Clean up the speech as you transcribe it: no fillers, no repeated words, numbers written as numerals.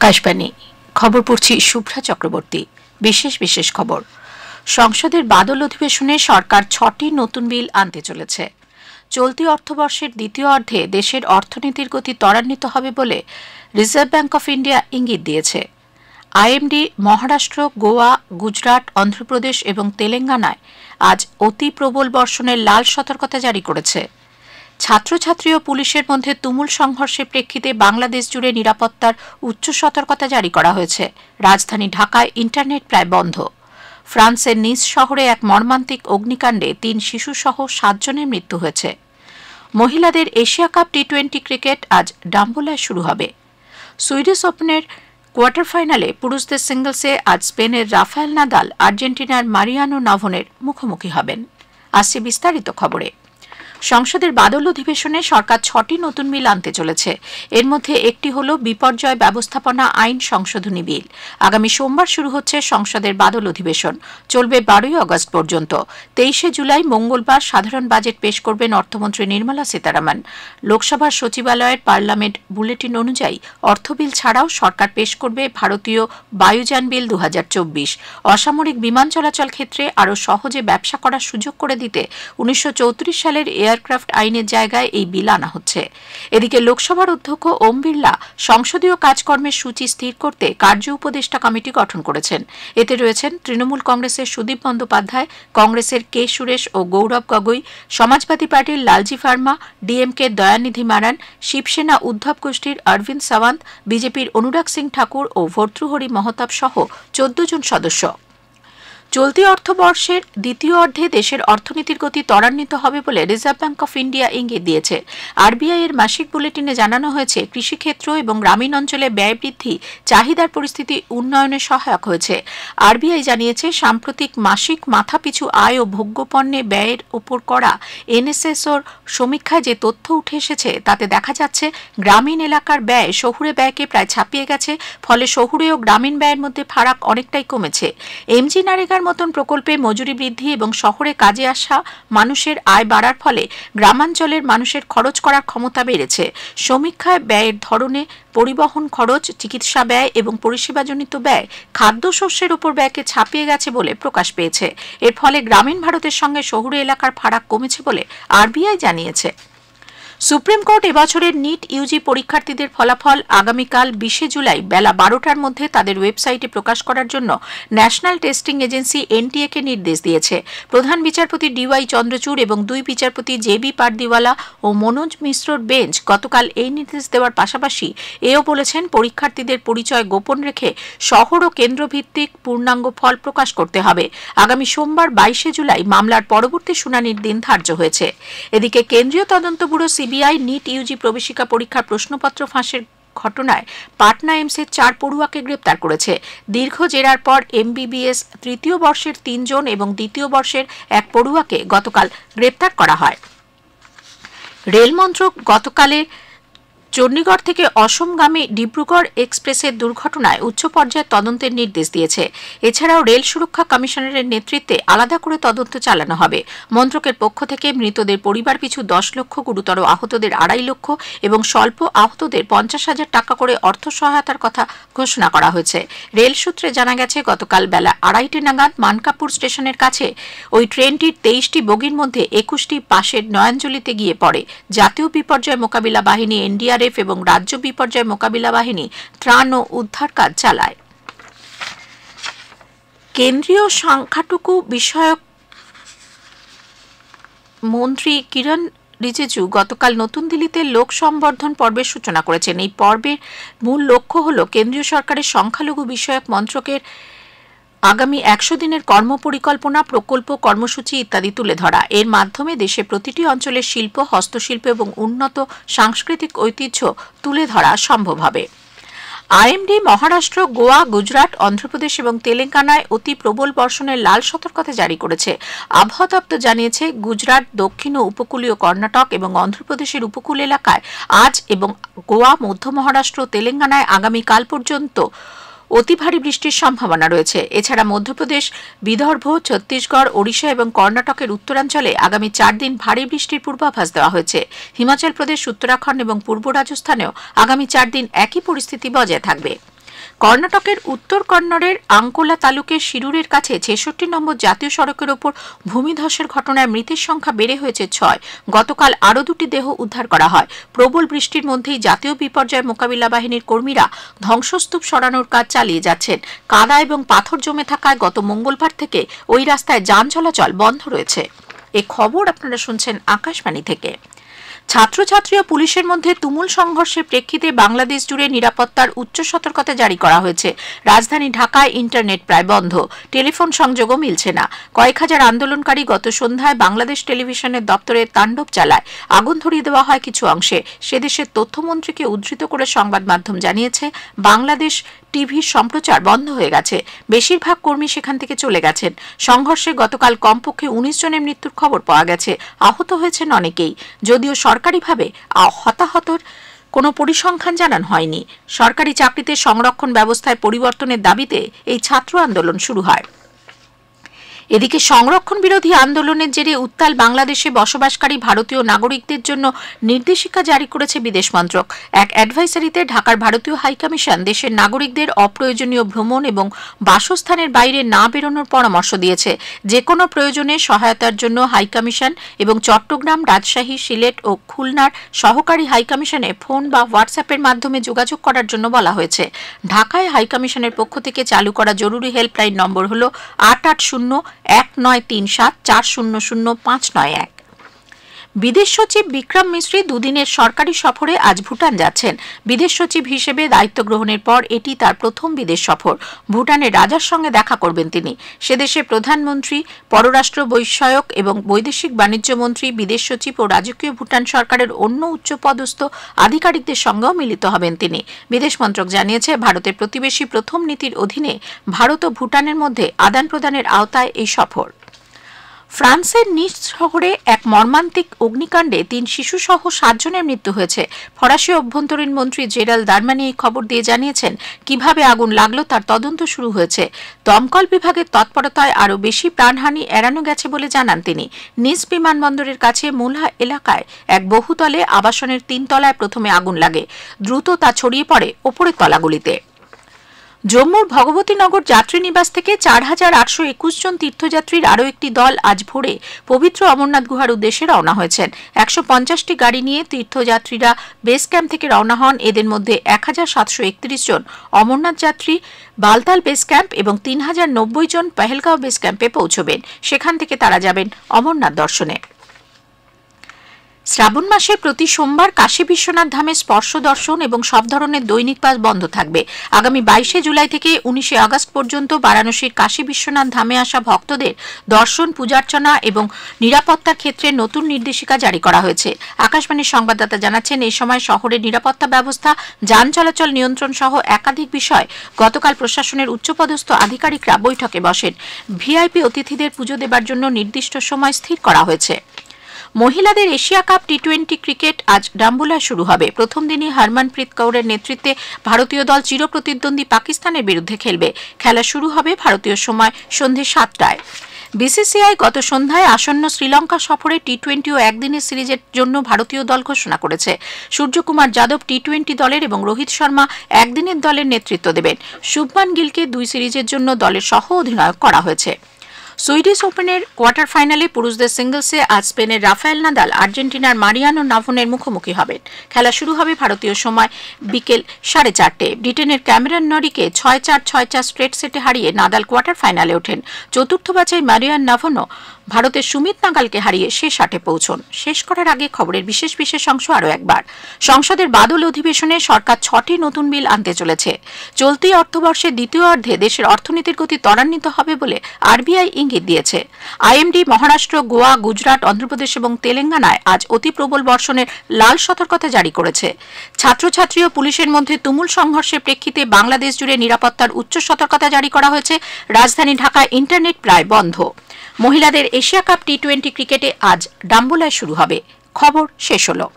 আকাশবাণী খবর পড়ছি শুভ্রা চক্রবর্তী। বিশেষ খবর। সংসদের বাদল অধিবেশনে সরকার ৬টি নতুন বিল আনতে চলেছে। চলতি অর্থবর্ষের দ্বিতীয় অর্ধে দেশের অর্থনীতির গতি ত্বরান্বিত হবে বলে রিজার্ভ ব্যাংক অফ ইন্ডিয়া ইঙ্গিত দিয়েছে। আইএমডি মহারাষ্ট্র, গোয়া, গুজরাট, অন্ধ্রপ্রদেশ এবং তেলেঙ্গানায় আজ অতি প্রবল বর্ষণের লাল সতর্কতা জারি করেছে। ছাত্রছাত্রী ও পুলিশের মধ্যে তুমুল সংঘর্ষের প্রেক্ষিতে বাংলাদেশ জুড়ে নিরাপত্তার উচ্চ সতর্কতা জারি করা হয়েছে। রাজধানী ঢাকায় ইন্টারনেট প্রায় বন্ধ। ফ্রান্সের নিস শহরে এক মর্মান্তিক অগ্নিকাণ্ডে ৩ শিশুসহ ৭ জনের মৃত্যু হয়েছে। মহিলাদের এশিয়া কাপ টি-20 ক্রিকেট আজ ডাম্বুলায় শুরু হবে। সুইডিশ ওপেনের কোয়ার্টার ফাইনালে পুরুষদের সিঙ্গলসে আজ স্পেনের রাফায়েল নাদাল আর্জেন্টিনার মারিয়ানো নাভোনের মুখোমুখি হবেন। আসছে বিস্তারিত খবরে। সংসদের বাদল অধিবেশনে সরকার ৬টি নতুন বিল আনতে চলেছে। এর মধ্যে একটি হল বিপর্যয় ব্যবস্থাপনা আইন সংশোধনী বিল। আগামী সোমবার শুরু হচ্ছে সংসদের বাদল অধিবেশন, চলবে ১২ই আগস্ট পর্যন্ত। ২৩শে জুলাই মঙ্গলবার সাধারণ বাজেট পেশ করবেন অর্থমন্ত্রী নির্মলা সীতারামন। লোকসভার সচিবালয়ের পার্লামেন্ট বুলেটিন অনুযায়ী অর্থ বিল ছাড়াও সরকার পেশ করবে ভারতীয় বায়ুযান বিল ২০২৪। অসামরিক বিমান চলাচল ক্ষেত্রে আরও সহজে ব্যবসা করার সুযোগ করে দিতে ১৯৩৪ সালের এয়ারক্রাফট আইনের জায়গায় এই বিল আনা হচ্ছে। এদিকে লোকসভার অধ্যক্ষ ওম বিড়লা সংসদীয় কাজকর্মের সূচি স্থির করতে কার্য উপদেষ্টা কমিটি গঠন করেছেন। এতে রয়েছেন তৃণমূল কংগ্রেসের সুদীপ বন্দ্যোপাধ্যায়, কংগ্রেসের কে সুরেশ ও গৌরব গগৈ, সমাজবাদী পার্টির লালজি ভার্মা, ডিএমকে দয়ানিধি মারান, শিবসেনা উদ্ধব গোষ্ঠীর অরবিন্দ সাওয়ান্ত, বিজেপির অনুরাগ সিং ঠাকুর ও ভর্তৃহরি মহতাব সহ ১৪ জন সদস্য। চলতি অর্থবর্ষের দ্বিতীয় অর্ধে দেশের অর্থনীতির গতি ত্বরান্বিত হবে বলে রিজার্ভ ব্যাংক অফ ইন্ডিয়া ইঙ্গিত দিয়েছে। আরবিআই এর মাসিক বুলেটিনে জানানো হয়েছে, কৃষিক্ষেত্র এবং গ্রামীণ অঞ্চলে ব্যয় বৃদ্ধি চাহিদার পরিস্থিতি উন্নয়নে সহায়ক হয়েছে। আরবিআই জানিয়েছে, সাম্প্রতিক মাসিক মাথাপিছু আয় ও ভোগ্যপণ্যে ব্যয়ের উপর করা এনএসএসওর সমীক্ষায় যে তথ্য উঠে এসেছে তাতে দেখা যাচ্ছে গ্রামীণ এলাকার ব্যয় শহুরে ব্যয়কে প্রায় ছাপিয়ে গেছে। ফলে শহুরে ও গ্রামীণ ব্যয়ের মধ্যে ফারাক অনেকটাই কমেছে। এমজি নারেগার মতন প্রকল্পে মজুরি বৃদ্ধি এবং শহরে কাজে আসা মানুষের আয় বাড়ার ফলে গ্রামাঞ্চলের মানুষের খরচ করার ক্ষমতা বেড়েছে। সমীক্ষায় ব্যয়ের ধরনে পরিবহন খরচ, চিকিৎসা ব্যয় এবং পরিষেবাজনিত ব্যয় খাদ্যশস্যের উপর ব্যয়কে ছাপিয়ে গেছে বলে প্রকাশ পেয়েছে। এর ফলে গ্রামীণ ভারতের সঙ্গে শহুরে এলাকার ফারাক কমেছে বলে আরবিআই জানিয়েছে। সুপ্রিম কোর্ট এবছরের নিট ইউজি পরীক্ষার্থীদের ফলাফল আগামীকাল ২০শে জুলাই বেলা ১২টার মধ্যে তাদের ওয়েবসাইটে প্রকাশ করার জন্য ন্যাশনাল টেস্টিং এজেন্সি এনটিএ-কে নির্দেশ দিয়েছে। প্রধান বিচারপতি ডিওয়াই চন্দ্রচূড় এবং ২ বিচারপতি জেবি পারদিওয়ালা ও মনোজ মিশ্রর বেঞ্চ গতকাল এই নির্দেশ দেওয়ার পাশাপাশি এও বলেছেন, পরীক্ষার্থীদের পরিচয় গোপন রেখে শহর ও কেন্দ্রভিত্তিক পূর্ণাঙ্গ ফল প্রকাশ করতে হবে। আগামী সোমবার ২২শে জুলাই মামলার পরবর্তী শুনানির দিন ধার্য হয়েছে। এদিকে কেন্দ্রীয় তদন্ত ব্যুরো সিবিআই নিট ইউজি প্রবেশিকা পরীক্ষার প্রশ্নপত্র ফাঁসের ঘটনায় পাটনা এইমসের ৪ পড়ুয়াকে গ্রেপ্তার করেছে। দীর্ঘ জেরার পর এমবিবিএস তৃতীয় বর্ষের ৩ জন এবং দ্বিতীয় বর্ষের ১ পড়ুয়াকে গতকাল গ্রেপ্তার করা হয়। রেলমন্ত্রক গতকালের চণ্ডীগড় থেকে অসমগামী ডিব্রুগড় এক্সপ্রেসের দুর্ঘটনায় উচ্চ পর্যায়ের তদন্তের নির্দেশ দিয়েছে। এছাড়াও রেল সুরক্ষা কমিশনারের নেতৃত্বে আলাদা করে তদন্ত চালানো হবে। মন্ত্রকের পক্ষ থেকে মৃতদের পরিবার পিছু ১০ লক্ষ, গুরুতর আহতদের ২.৫ লক্ষ এবং স্বল্প আহতদের ৫০,০০০ টাকা করে অর্থ সহায়তার কথা ঘোষণা করা হয়েছে। রেল সূত্রে জানা গেছে, গতকাল বেলা ২.৫টা নাগাদ মানকাপুর স্টেশনের কাছে ওই ট্রেনটির ২৩টি বগির মধ্যে ২১টি পাশের নয়াঞ্জলিতে গিয়ে পড়ে। জাতীয় বিপর্যয় মোকাবিলা বাহিনী এনডিআরএফ এবং রাজ্য বিপর্যয় মোকাবিলা বাহিনী ত্রাণ ও উদ্ধার কাজ চালায়। কেন্দ্রীয় সংখ্যালঘু বিষয়ক মন্ত্রী কিরণ রিজিজু গতকাল নতুন দিল্লিতে লোক সম্বর্ধন পর্বের সূচনা করেছেন। এই পর্বের মূল লক্ষ্য হল কেন্দ্রীয় সরকারের সংখ্যালঘু বিষয়ক মন্ত্রকের আগামী ১০০ দিনের কর্মপরিকল্পনা, প্রকল্প, কর্মসূচি ইত্যাদি তুলে ধরা। এর মাধ্যমে দেশে প্রতিটি অঞ্চলের শিল্প, হস্তশিল্প এবং উন্নত সাংস্কৃতিক ঐতিহ্য তুলে ধরা সম্ভব হবে। আইএমডি মহারাষ্ট্র, গোয়া, গুজরাট, অন্ধ্রপ্রদেশ এবং তেলেঙ্গানায় অতি প্রবল বর্ষণের লাল সতর্কতা জারি করেছে। আবহাওয়া দপ্তর জানিয়েছে, গুজরাট, দক্ষিণ ও উপকূলীয় কর্ণাটক এবং অন্ধ্রপ্রদেশের উপকূল এলাকায় আজ এবং গোয়া, মধ্য মহারাষ্ট্র ও তেলেঙ্গানায় আগামীকাল পর্যন্ত অতি ভারী বৃষ্টির সম্ভাবনা রয়েছে। এছাড়া মধ্যপ্রদেশ, বিদর্ভ, ছত্তিশগড়, ওড়িশা এবং কর্ণাটকের উত্তরাঞ্চলে আগামী ৪ দিন ভারী বৃষ্টির পূর্বাভাস দেওয়া হয়েছে। হিমাচল প্রদেশ, উত্তরাখণ্ড এবং পূর্ব রাজস্থানেও আগামী ৪ দিন একই পরিস্থিতি বজায় থাকবে। কর্ণাটকের উত্তর কন্নড়ের আঙ্কোলা তালুকের শিরুরের কাছে ৬৬ নম্বর জাতীয় সড়কের ওপর ভূমিধসের ঘটনায় মৃতের সংখ্যা বেড়ে হয়েছে ৬। গতকাল আরও ২টি দেহ উদ্ধার করা হয়। প্রবল বৃষ্টির মধ্যেই জাতীয় বিপর্যয় মোকাবিলা বাহিনীর কর্মীরা ধ্বংসস্তূপ সরানোর কাজ চালিয়ে যাচ্ছেন। কাদা এবং পাথর জমে থাকায় গত মঙ্গলবার থেকে ওই রাস্তায় যান চলাচল বন্ধ রয়েছে। এই খবর আপনারা শুনছেন আকাশবাণী থেকে। ছাত্রছাত্রী ও পুলিশের মধ্যে তুমুল সংঘর্ষের প্রেক্ষিতে বাংলাদেশ জুড়ে নিরাপত্তার উচ্চ সতর্কতা জারি করা হয়েছে। রাজধানী ঢাকায় ইন্টারনেট প্রায় বন্ধ, টেলিফোন সংযোগও মিলছে না। কয়েক হাজার আন্দোলনকারী গত সন্ধ্যায় বাংলাদেশ টেলিভিশনের দপ্তরে তাণ্ডব চালায়। আগুন ধরিয়ে দেওয়া হয় কিছু অংশে। সে দেশের তথ্যমন্ত্রীকে উদ্ধৃত করে সংবাদ মাধ্যম জানিয়েছে, বাংলাদেশ টিভির সম্প্রচার বন্ধ হয়ে গেছে। বেশিরভাগ কর্মী সেখান থেকে চলে গেছেন। সংঘর্ষে গতকাল কমপক্ষে ১৯ জনের মৃত্যুর খবর পাওয়া গেছে। আহত হয়েছেন অনেকেই। যদিও সরকারিভাবে হতাহতর কোনো পরিসংখ্যান জানানো হয়নি। সরকারি চাকরিতে সংরক্ষণ ব্যবস্থায় পরিবর্তনের দাবিতে এই ছাত্র আন্দোলন শুরু হয়। এদিকে সংরক্ষণ বিরোধী আন্দোলনের জেরে উত্তাল বাংলাদেশে বসবাসকারী ভারতীয় নাগরিকদের জন্য নির্দেশিকা জারি করেছে বিদেশ মন্ত্রক। এক অ্যাডভাইসারিতে ঢাকার ভারতীয় হাইকমিশন দেশের নাগরিকদের অপ্রয়োজনীয় ভ্রমণ এবং বাসস্থানের বাইরে না বেরোনোর পরামর্শ দিয়েছে। যে কোনো প্রয়োজনে সহায়তার জন্য হাইকমিশন এবং চট্টগ্রাম, রাজশাহী, সিলেট ও খুলনার সহকারী হাইকমিশনে ফোন বা হোয়াটসঅ্যাপের মাধ্যমে যোগাযোগ করার জন্য বলা হয়েছে। ঢাকায় হাইকমিশনের পক্ষ থেকে চালু করা জরুরি হেল্পলাইন নম্বর হল 88019374000591। বিদেশ সচিব বিক্রম মিশ্রি দুদিনের সরকারি সফরে আজ ভুটান যাচ্ছেন। বিদেশ সচিব হিসেবে দায়িত্ব গ্রহণের পর এটি তার প্রথম বিদেশ সফর। ভুটানের রাজার সঙ্গে দেখা করবেন তিনি। সেদেশে প্রধানমন্ত্রী, পররাষ্ট্র বিষয়ক এবং বৈদেশিক বাণিজ্য মন্ত্রী, বিদেশ সচিব ও রাজকীয় ভুটান সরকারের অন্য উচ্চপদস্থ আধিকারিকদের সঙ্গেও মিলিত হবেন তিনি। বিদেশ মন্ত্রক জানিয়েছে, ভারতের প্রতিবেশী প্রথম নীতির অধীনে ভারত ও ভুটানের মধ্যে আদান প্রদানের আওতায় এই সফর। ফ্রান্সের নিস শহরে এক মর্মান্তিক অগ্নিকাণ্ডে ৩ শিশুসহ ৭ জনের মৃত্যু হয়েছে। ফরাসি অভ্যন্তরীণ মন্ত্রী জেরাল দারমানি এই খবর দিয়ে জানিয়েছেন, কিভাবে আগুন লাগলো তার তদন্ত শুরু হয়েছে। দমকল বিভাগের তৎপরতায় আরও বেশি প্রাণহানি এড়ানো গেছে বলে জানান তিনি। নিস বিমানবন্দরের কাছে মুলহা এলাকায় এক বহুতলে আবাসনের ৩ তলায় প্রথমে আগুন লাগে। দ্রুত তা ছড়িয়ে পড়ে ওপরের তলাগুলিতে। জম্মুর ভগবতীনগর যাত্রীনিবাস থেকে ৪,৮২১ জন তীর্থযাত্রীর আরও একটি দল আজ ভোরে পবিত্র অমরনাথ গুহার উদ্দেশ্যে রওনা হয়েছেন। ১৫০টি গাড়ি নিয়ে তীর্থযাত্রীরা বেস ক্যাম্প থেকে রওনা হন। এদের মধ্যে ১,৭৩১ জন অমরনাথ যাত্রী বালতাল বেস ক্যাম্প এবং ৩,০৯০ জন পেহেলগাঁও বেস ক্যাম্পে পৌঁছবেন। সেখান থেকে তারা যাবেন অমরনাথ দর্শনে। শ্রাবণ মাসে প্রতি সোমবার কাশী বিশ্বনাথ ধামে স্পর্শ দর্শন এবং সব ধরনের দৈনিক পাস বন্ধ থাকবে। আগামী ২২শে জুলাই থেকে ১৯শে আগস্ট পর্যন্ত বারাণসীর কাশী বিশ্বনাথ ধামে আসা ভক্তদের দর্শন, পূজার্চনা এবং নিরাপত্তার ক্ষেত্রে নতুন নির্দেশিকা জারি করা হয়েছে। আকাশবাণীর সংবাদদাতা জানাচ্ছেন, এই সময় শহরের নিরাপত্তা ব্যবস্থা, যান চলাচল নিয়ন্ত্রণ সহ একাধিক বিষয় গতকাল প্রশাসনের উচ্চপদস্থ আধিকারিকরা বৈঠকে বসেন। ভিআইপি অতিথিদের পুজো দেবার জন্য নির্দিষ্ট সময় স্থির করা হয়েছে। মহিলাদের এশিয়া কাপ টি-20 ক্রিকেট আজ ডাম্বুলায় শুরু হবে। প্রথম দিনই হরমনপ্রীত কৌরের নেতৃত্বে ভারতীয় দল চিরপ্রতিদ্বন্দ্বী পাকিস্তানের বিরুদ্ধে খেলবে। খেলা শুরু হবে ভারতীয় সময় সন্ধ্যে ৭টায়। বিসিসিআই গত সন্ধ্যায় আসন্ন শ্রীলঙ্কা সফরে টি-20 ও একদিনের সিরিজের জন্য ভারতীয় দল ঘোষণা করেছে। সূর্যকুমার যাদব টি-20 দলের এবং রোহিত শর্মা একদিনের দলের নেতৃত্ব দেবেন। শুভমান গিলকে 2 সিরিজের জন্য দলের সহ অধিনায়ক করা হয়েছে। সুইডিশ ওপেনের কোয়ার্টার ফাইনালে পুরুষদের সিঙ্গলসে আজ স্পেনের রাফায়েল নাদাল আর্জেন্টিনার মারিয়ানো নাভোনের মুখোমুখি হবেন। খেলা শুরু হবে ভারতীয় সময় বিকেল 4:30। ব্রিটেনের ক্যামেরন নরিকে 6-4, 6-4 স্ট্রেট সেটে হারিয়ে নাদাল কোয়ার্টার ফাইনালে ওঠেন। চতুর্থ বাছাই মারিয়ান নাভোনো ভারতের সুমিত নাগালকে হারিয়ে শেষ 8-এ পৌঁছন। শেষ করার আগে খবরের বিশেষ অংশ আরও একবার। সংসদের বাদল অধিবেশনে সরকার 6টি নতুন বিল আনতে চলেছে। চলতি অর্থবর্ষের দ্বিতীয় অর্ধে দেশের অর্থনীতির গতি ত্বরান্বিত হবে বলে আরবিআই ইঙ্গিত দিয়েছে। আইএমডি মহারাষ্ট্র, গোয়া, গুজরাট, অন্ধ্রপ্রদেশ এবং তেলেঙ্গানায় আজ অতি প্রবল বর্ষণের লাল সতর্কতা জারি করেছে। ছাত্রছাত্রী ও পুলিশের মধ্যে তুমুল সংঘর্ষের প্রেক্ষিতে বাংলাদেশ জুড়ে নিরাপত্তার উচ্চ সতর্কতা জারি করা হয়েছে। রাজধানী ঢাকায় ইন্টারনেট প্রায় বন্ধ। মহিলাদের এশিয়া কাপ টি-20 ক্রিকেটে আজ ডাম্বুলায় শুরু হবে। খবর শেষ হলো।